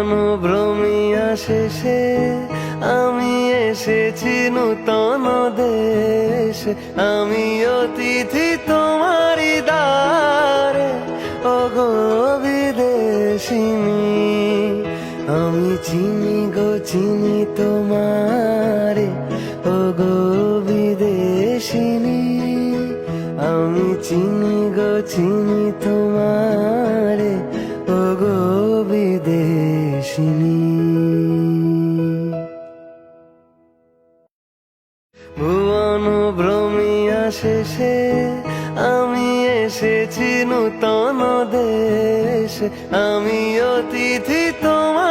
ভুবন ভ্রমিয়া শেষে আমি এসেছি নূতন দেশে। আমি অতিথি তোমারি দ্বারে, ওগো বিদেশিনী। আমি চিনি গো চিনি তোমারে, ওগো বিদেশিনী। আমি চিনি গো চিনি তোমারে, ওগো বিদেশিনী। ভুবন ভ্রমিয়া শেষে আমি এসেছি নূতন দেশে। আমি অতিথি তোমার